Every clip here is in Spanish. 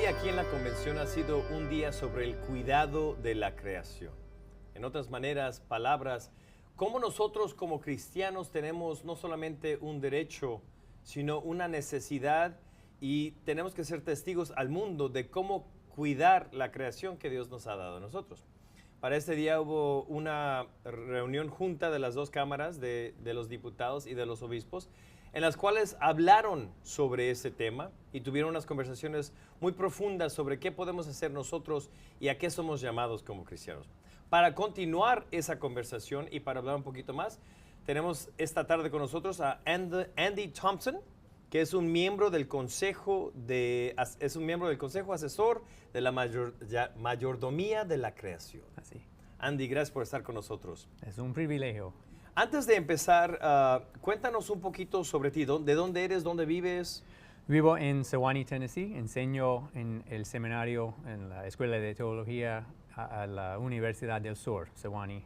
día aquí en la convención ha sido un día sobre el cuidado de la creación. En otras maneras, palabras, cómo nosotros como cristianos tenemos no solamente un derecho, sino una necesidad y tenemos que ser testigos al mundo de cómo cuidar la creación que Dios nos ha dado a nosotros. Para este día hubo una reunión junta de las dos cámaras, de los diputados y de los obispos, en las cuales hablaron sobre ese tema y tuvieron unas conversaciones muy profundas sobre qué podemos hacer nosotros y a qué somos llamados como cristianos. Para continuar esa conversación y para hablar un poquito más, tenemos esta tarde con nosotros a Andy Thompson, que es un miembro del consejo asesor de la mayordomía de la creación. Así. Andy, gracias por estar con nosotros. Es un privilegio. Antes de empezar, cuéntanos un poquito sobre ti. ¿De dónde eres? ¿Dónde vives? Vivo en Sewanee, Tennessee. Enseño en el seminario, en la Escuela de Teología a la Universidad del Sur, Sewanee.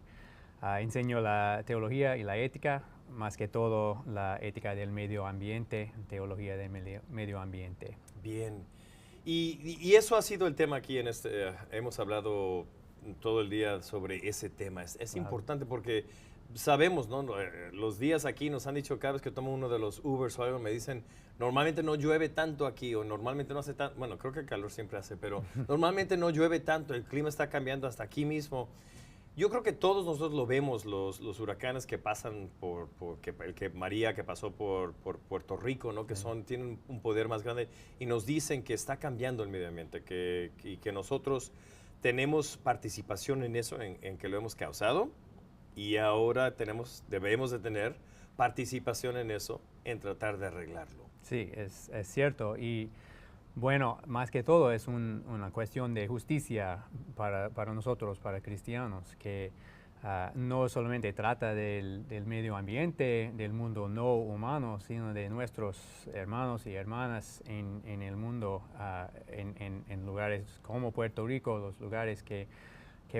Enseño la teología y la ética, más que todo la ética del medio ambiente, teología del medio ambiente. Bien. Y eso ha sido el tema aquí en hemos hablado todo el día sobre ese tema. Es importante porque sabemos, ¿no? Los días aquí nos han dicho, cada vez que tomo uno de los Ubers o algo, me dicen, normalmente no llueve tanto aquí, o normalmente no hace tanto, bueno, creo que el calor siempre hace, pero normalmente no llueve tanto, el clima está cambiando hasta aquí mismo. Yo creo que todos nosotros lo vemos, los huracanes que pasan María, que pasó por Puerto Rico, ¿no? Que tienen un poder más grande y nos dicen que está cambiando el medio ambiente, y que nosotros tenemos participación en eso, en que lo hemos causado. Y ahora debemos de tener participación en eso, en tratar de arreglarlo. Sí, es cierto. Y bueno, más que todo es una cuestión de justicia para nosotros, para cristianos, que no solamente trata del medio ambiente, del mundo no humano, sino de nuestros hermanos y hermanas en el mundo, en lugares como Puerto Rico, los lugares que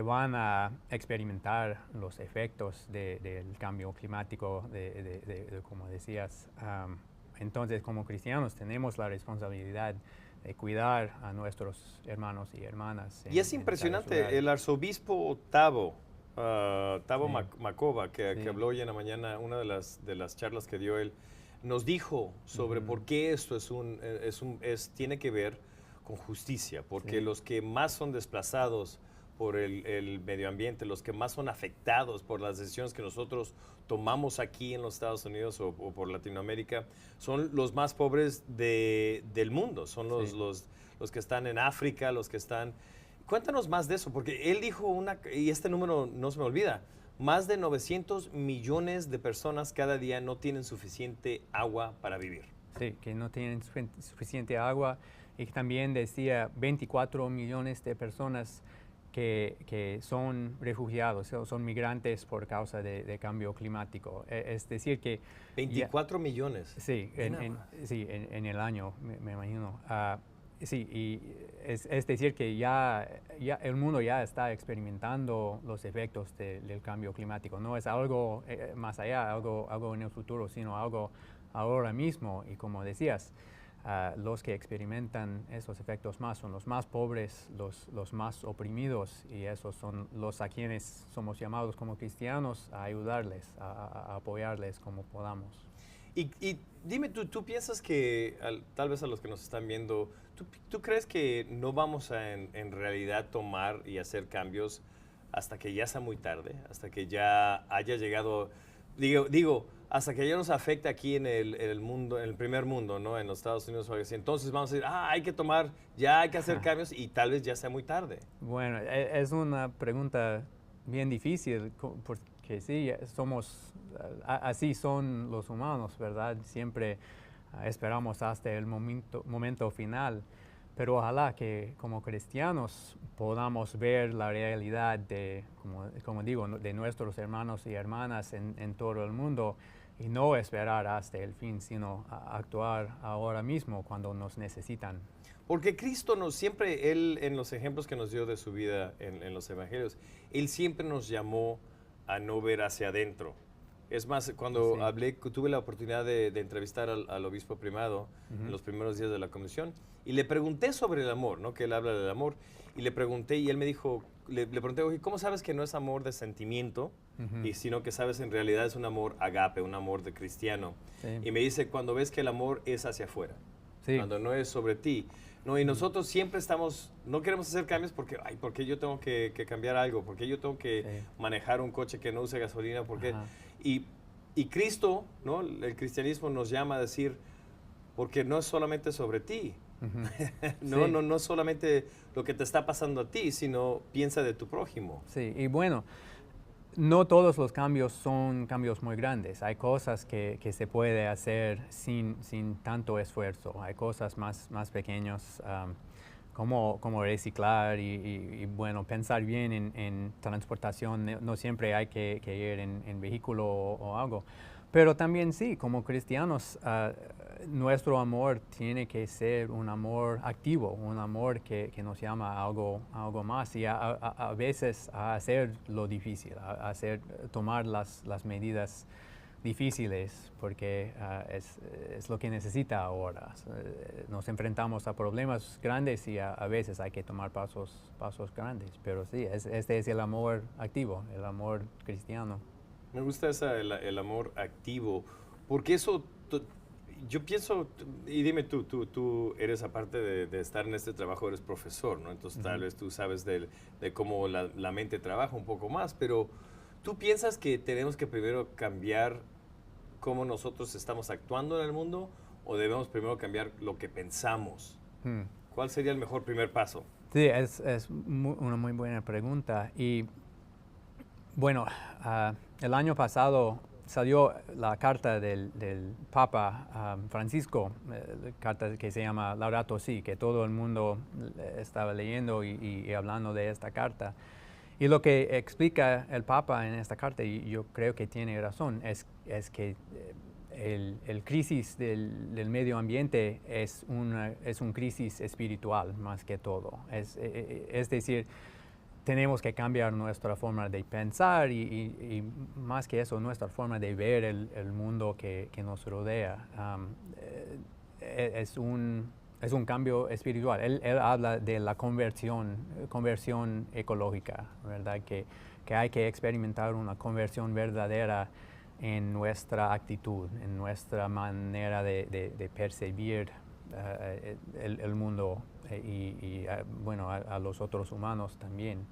van a experimentar los efectos del cambio climático, como decías. Entonces, como cristianos, tenemos la responsabilidad de cuidar a nuestros hermanos y hermanas. Y es impresionante, el arzobispo Tabo Macova, que habló hoy en la mañana, una de las charlas que dio él, nos dijo sobre por qué esto tiene que ver con justicia, porque los que más son desplazados por el medio ambiente, los que más son afectados por las decisiones que nosotros tomamos aquí en los Estados Unidos o por Latinoamérica, son los más pobres del mundo, son los que están en África, los que están... Cuéntanos más de eso, porque él dijo y este número no se me olvida, más de 900 millones de personas cada día no tienen suficiente agua para vivir. Sí, que no tienen suficiente agua, y también decía 24 millones de personas que son refugiados, son migrantes por causa de cambio climático. Es decir que... 24 millones. Sí, en el año, me imagino. Sí, y es decir que ya el mundo ya está experimentando los efectos del cambio climático. No es algo más allá, algo en el futuro, sino algo ahora mismo. Y como decías, los que experimentan esos efectos más son los más pobres, los más oprimidos, y esos son los a quienes somos llamados como cristianos a ayudarles, a apoyarles como podamos. Y dime, ¿tú piensas que, tal vez a los que nos están viendo, ¿tú crees que no vamos a en realidad tomar y hacer cambios hasta que ya sea muy tarde, hasta que ya haya llegado, digo, hasta que ya nos afecte aquí en el mundo, en el primer mundo, ¿no? En los Estados Unidos o algo así? Entonces vamos a decir, hay que hacer cambios y tal vez ya sea muy tarde. Bueno, es una pregunta bien difícil, porque sí, así son los humanos, ¿verdad? Siempre esperamos hasta el momento final, pero ojalá que como cristianos podamos ver la realidad como digo, de nuestros hermanos y hermanas en todo el mundo, y no esperar hasta el fin, sino actuar ahora mismo cuando nos necesitan. Porque Cristo él en los ejemplos que nos dio de su vida en los evangelios, Él siempre nos llamó a no ver hacia adentro, Es más, cuando Sí. tuve la oportunidad de entrevistar al obispo primado en los primeros días de la comisión y le pregunté sobre el amor, ¿no? Que él habla del amor. Y le pregunté y él me dijo, le pregunté, oye, ¿cómo sabes que no es amor de sentimiento? Ujú. Y sino que sabes en realidad es un amor agape, un amor de cristiano. Sí. Y me dice, cuando ves que el amor es hacia afuera, Sí. cuando no es sobre ti. No, y Ujú. nosotros siempre estamos, no queremos hacer cambios porque, ay, ¿por qué yo tengo que cambiar algo? ¿Por qué yo tengo que Sí. manejar un coche que no use gasolina? ¿Por qué? Ajá. Y, y Cristo, ¿no? El cristianismo nos llama a decir, porque no es solamente sobre ti. Ujú. No, Sí. no, no es solamente lo que te está pasando a ti, sino piensa de tu prójimo. Sí, y bueno, no todos los cambios son cambios muy grandes. Hay cosas que se puede hacer sin tanto esfuerzo. Hay cosas más pequeñas, como reciclar y, bueno, pensar bien en transportación. No siempre hay que ir en vehículo o algo. Pero también sí, como cristianos, nuestro amor tiene que ser un amor activo, un amor que nos llama a algo más y a veces a hacer lo difícil, tomar las medidas difíciles, porque es lo que necesita ahora. Nos enfrentamos a problemas grandes y a veces hay que tomar pasos grandes, pero sí, este es el amor activo, el amor cristiano. Me gusta el amor activo, porque eso, yo pienso, y dime tú eres aparte de estar en este trabajo, eres profesor, ¿no? Entonces tal Ujú. vez tú sabes de cómo la mente trabaja un poco más, pero ¿tú piensas que tenemos que primero cambiar cómo nosotros estamos actuando en el mundo o debemos primero cambiar lo que pensamos? Mm. ¿Cuál sería el mejor primer paso? Sí, es una muy buena pregunta. Y bueno, el año pasado salió la carta del Papa Francisco, la carta que se llama Laudato Si, que todo el mundo estaba leyendo y hablando de esta carta. Y lo que explica el Papa en esta carta, y yo creo que tiene razón, es que el crisis del medio ambiente es un crisis espiritual más que todo. Es decir, tenemos que cambiar nuestra forma de pensar y más que eso, nuestra forma de ver el mundo que nos rodea. Es un cambio espiritual. Él habla de la conversión ecológica, ¿verdad? Que hay que experimentar una conversión verdadera en nuestra actitud, en nuestra manera de percibir el mundo bueno, a los otros humanos también.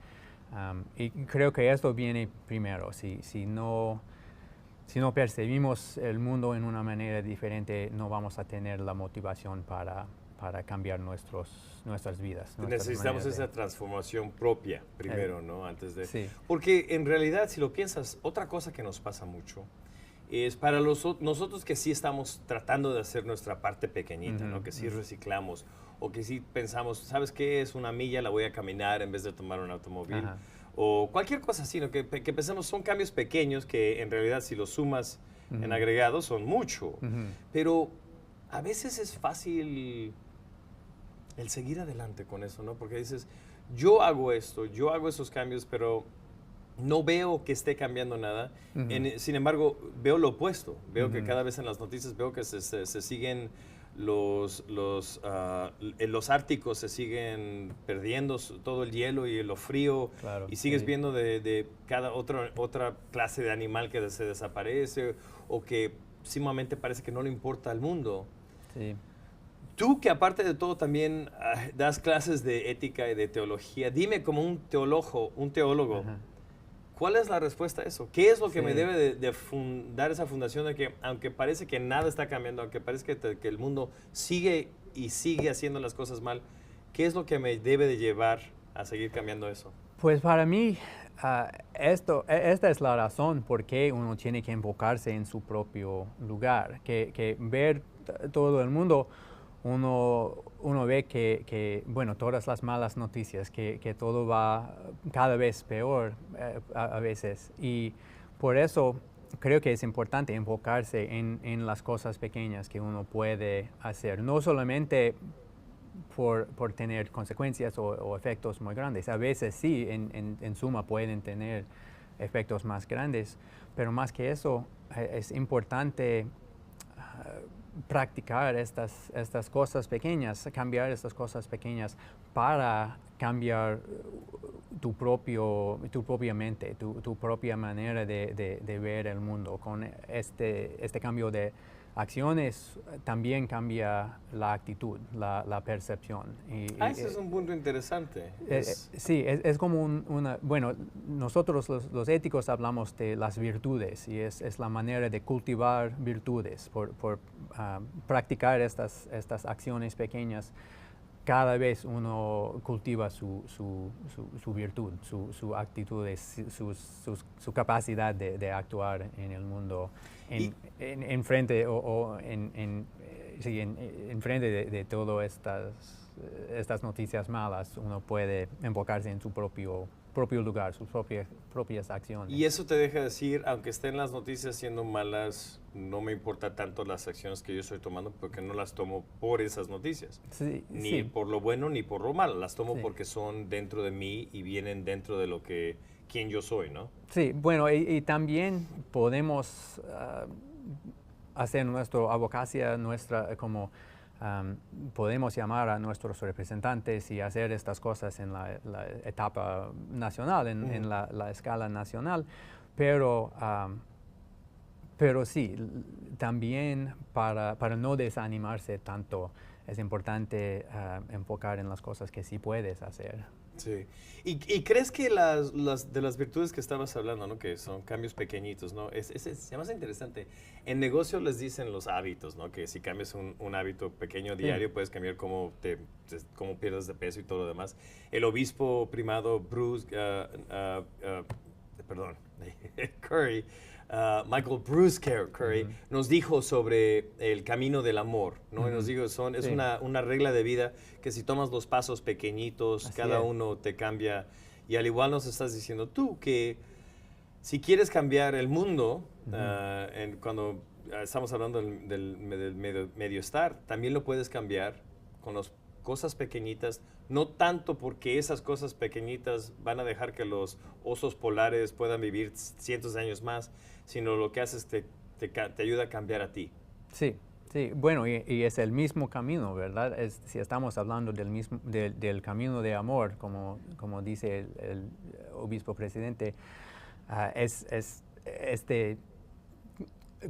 Y creo que esto viene primero. Si no percibimos el mundo en una manera diferente, no vamos a tener la motivación para cambiar nuestras vidas, nuestras Necesitamos maneras de... esa transformación propia eh, primero, ¿no? Antes de... sí. Porque en realidad, si lo piensas, otra cosa que nos pasa mucho es para nosotros que sí estamos tratando de hacer nuestra parte pequeñita, ¿no? Que sí reciclamos o que sí pensamos, ¿sabes qué? Es una milla, la voy a caminar en vez de tomar un automóvil. Ajá. O cualquier cosa así, ¿no? Que pensemos, son cambios pequeños que en realidad si los sumas en Ujú. agregado son mucho. Ujú. Pero a veces es fácil el seguir adelante con eso, ¿no? Porque dices, yo hago esto, yo hago esos cambios, pero no veo que esté cambiando nada. Ujú. Sin embargo, veo lo opuesto. Veo que Ujú. cada vez en las noticias veo que se siguen los árticos, se siguen perdiendo todo el hielo y lo frío. Claro, Y sigues sí. viendo de cada otra clase de animal que se desaparece o que simplemente parece que no le importa al mundo. Sí. Tú que aparte de todo también das clases de ética y de teología, dime como un teólogo, Ajá. ¿cuál es la respuesta a eso? ¿Qué es lo que me Sí. debe dar esa fundación de que aunque parece que nada está cambiando, aunque parece que el mundo sigue y sigue haciendo las cosas mal, ¿qué es lo que me debe de llevar a seguir cambiando eso? Pues para mí, esta es la razón por qué uno tiene que enfocarse en su propio lugar, que ver todo el mundo, uno ve bueno, todas las malas noticias, que todo va cada vez peor a veces. Y por eso creo que es importante enfocarse en las cosas pequeñas que uno puede hacer, no solamente por tener consecuencias o efectos muy grandes. A veces sí, en suma pueden tener efectos más grandes. Pero más que eso, es importante practicar estas cosas pequeñas, cambiar estas cosas pequeñas para cambiar tu propia mente, tu propia manera de ver el mundo. Con este cambio de acciones también cambia la actitud, la percepción. Ese es un punto interesante. Sí, es como bueno, nosotros los éticos hablamos de las virtudes y es la manera de cultivar virtudes por practicar estas acciones pequeñas. Cada vez uno cultiva su virtud, su actitud, su capacidad de actuar en el mundo en frente en frente de todas estas noticias malas. Uno puede enfocarse en su propio lugar, sus propias acciones. Y eso te deja decir, aunque estén las noticias siendo malas, no me importa tanto las acciones que yo estoy tomando porque no las tomo por esas noticias. Sí, ni por lo bueno ni por lo malo. Las tomo sí, porque son dentro de mí y vienen dentro de quién yo soy, ¿no? Sí, bueno, y también podemos hacer nuestra abogacía, podemos llamar a nuestros representantes y hacer estas cosas en la etapa nacional, en la escala nacional, pero sí, también para no desanimarse tanto, es importante enfocar en las cosas que sí puedes hacer. Sí. ¿Y crees que de las virtudes que estabas hablando, ¿no? Que son cambios pequeñitos, ¿no? Se llama interesante. En negocio les dicen los hábitos, ¿no? Que si cambias un hábito pequeño diario, puedes cambiar cómo pierdes de peso y todo lo demás. El obispo primado Curry, Michael Bruce Curry, nos dijo sobre el camino del amor, ¿no? Y nos dijo, es una regla de vida que si tomas los pasos pequeñitos, cada uno te cambia. Y al igual nos estás diciendo tú que si quieres cambiar el mundo, cuando estamos hablando del medio estar, también lo puedes cambiar con las cosas pequeñitas, no tanto porque esas cosas pequeñitas van a dejar que los osos polares puedan vivir cientos de años más, sino lo que haces te ayuda a cambiar a ti. Sí, sí, bueno, y es el mismo camino, ¿verdad? Si estamos hablando del camino de amor, como dice el obispo presidente,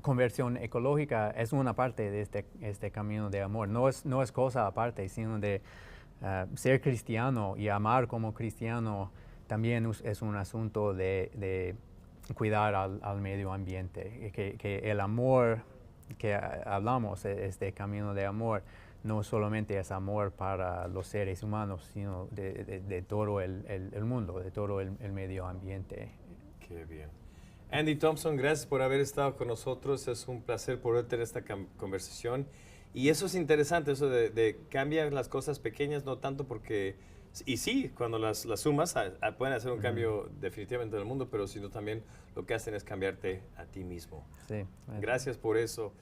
conversión ecológica es una parte de este camino de amor. No es cosa aparte, sino de ser cristiano y amar como cristiano también es un asunto de cuidar al medio ambiente. Que el amor que hablamos, este camino de amor, no solamente es amor para los seres humanos, sino de todo el mundo, de todo el medio ambiente. Qué bien. Andy Thompson, gracias por haber estado con nosotros. Es un placer poder tener esta conversación. Y eso es interesante, eso de cambiar las cosas pequeñas, no tanto porque... Y sí, cuando las sumas pueden hacer un cambio definitivamente en el mundo, pero sino también lo que hacen es cambiarte a ti mismo. Sí. Gracias por eso.